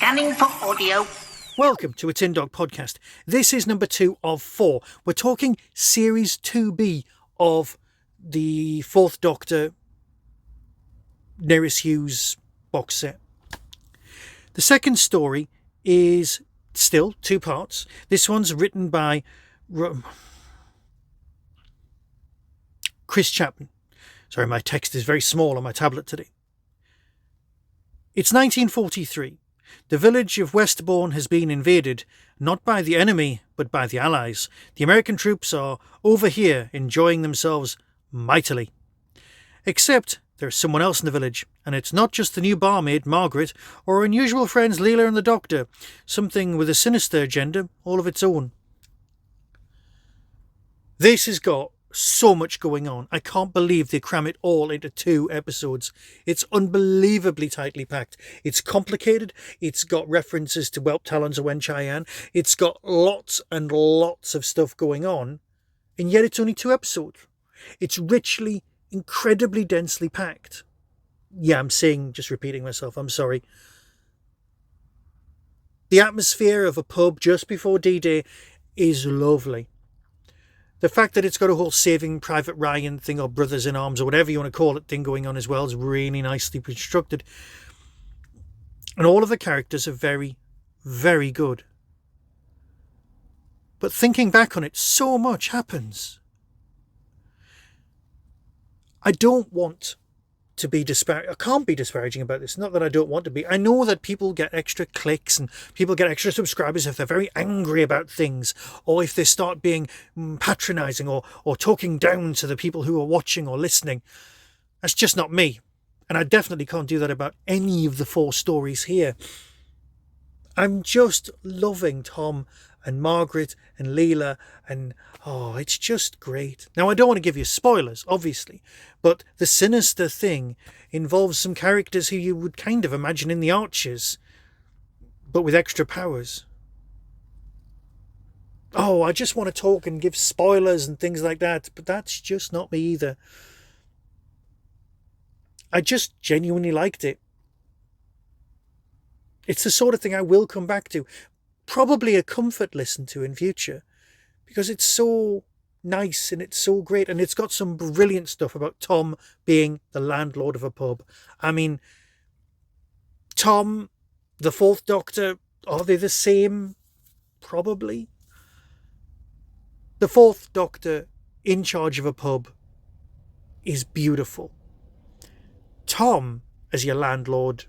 Scanning for audio. Welcome to a Tin Dog podcast. This is number 2 of 4. We're talking Series 2B of the Fourth Doctor Nerys Hughes box set. The second story is still 2 parts. This one's written by Chris Chapman. Sorry, my text is very small on my tablet today. It's 1943. The village of Westbourne has been invaded, not by the enemy, but by the Allies. The American troops are over here enjoying themselves mightily. Except there's someone else in the village, and it's not just the new barmaid, Margaret, or her unusual friends Leela and the Doctor. Something with a sinister agenda all of its own. This has got so much going on. I can't believe they cram it all into 2 episodes. It's unbelievably tightly packed. It's complicated. It's got references to Whelp Talons of Wen Chian. It's got lots and lots of stuff going on, and yet it's only 2 episodes. It's richly, incredibly densely packed. Yeah, I'm just repeating myself. I'm sorry. The atmosphere of a pub just before D-Day is lovely. The fact that it's got a whole Saving Private Ryan thing, or Brothers in Arms, or whatever you want to call it, thing going on as well is really nicely constructed. And all of the characters are very, very good. But thinking back on it, so much happens. I don't want to be I can't be disparaging about this. Not that I don't want to be. I know that people get extra clicks and people get extra subscribers if they're very angry about things, or if they start being patronising or talking down to the people who are watching or listening. That's just not me. And I definitely can't do that about any of the 4 stories here. I'm just loving Tom and Margaret and Leela, and it's just great. Now, I don't want to give you spoilers, obviously, but the sinister thing involves some characters who you would kind of imagine in the Archers, but with extra powers. I just want to talk and give spoilers and things like that, but that's just not me either. I just genuinely liked it. It's the sort of thing I will come back to. Probably a comfort listen to in future, because it's so nice and it's so great, and it's got some brilliant stuff about Tom being the landlord of a pub. I mean, Tom, the Fourth Doctor, are they the same? Probably. The Fourth Doctor in charge of a pub is beautiful. Tom as your landlord,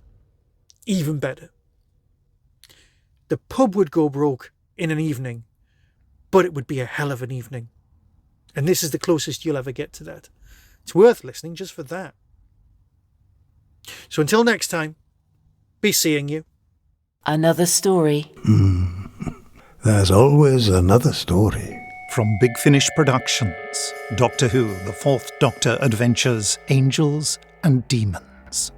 even better. The pub would go broke in an evening, but it would be a hell of an evening. And this is the closest you'll ever get to that. It's worth listening just for that. So until next time, be seeing you. Another story. There's always another story. From Big Finish Productions, Doctor Who, The Fourth Doctor Adventures, Angels and Demons.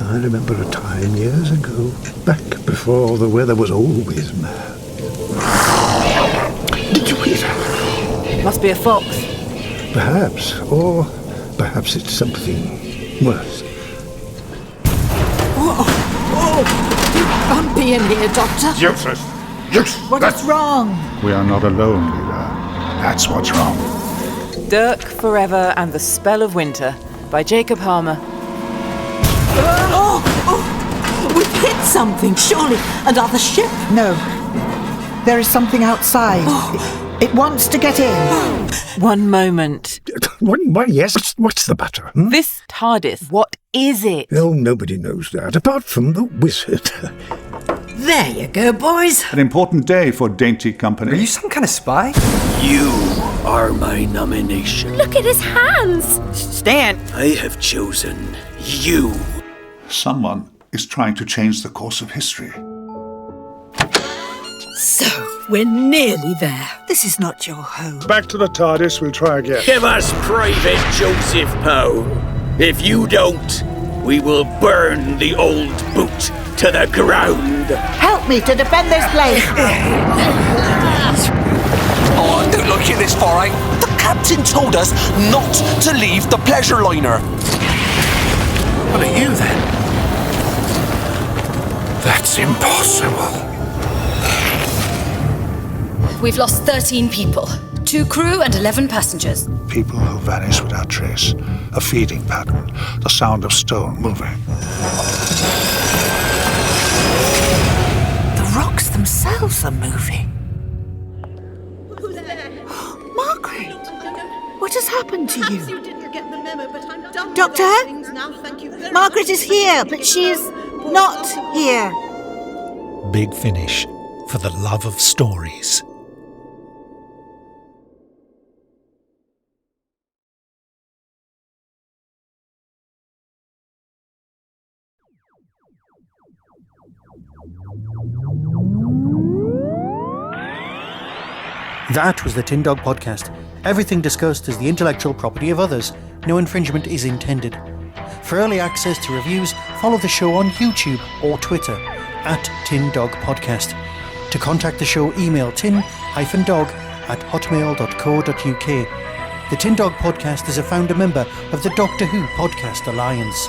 I remember a time years ago, back before the weather was always mad. Did you hear that? Must be a fox. Perhaps, or perhaps it's something worse. Bumpy in here, Doctor. Useless! What is wrong? We are not alone, Leela. That's what's wrong. Dirk Forever and the Spell of Winter by Jacob Harmer. We've hit something, surely. Another ship? No. There is something outside. It wants to get in. One moment. Why, yes, what's the matter? This TARDIS, what is it? Oh, nobody knows that, apart from the wizard. There you go, boys. An important day for dainty company. Are you some kind of spy? You are my nomination. Look at his hands. Stan! I have chosen you. Someone is trying to change the course of history. So, we're nearly there. This is not your home. Back to the TARDIS, we'll try again. Give us Private Joseph Poe. If you don't, we will burn the old boot to the ground. Help me to defend this place. Oh, don't look at this far, The captain told us not to leave the pleasure liner. What are you then? That's impossible. We've lost 13 people. 2 crew and 11 passengers. People who vanish without trace. A feeding pattern. The sound of stone moving. The rocks themselves are moving. Margaret! What has happened to you? Doctor? Margaret is here, but she is not here. Big Finish, for the love of stories. That was the Tin Dog Podcast. Everything discussed is the intellectual property of others. No infringement is intended. For early access to reviews, follow the show on YouTube or Twitter @Tin Dog Podcast. To contact the show, email tin-dog@hotmail.co.uk. The Tin Dog Podcast is a founder member of the Doctor Who Podcast Alliance.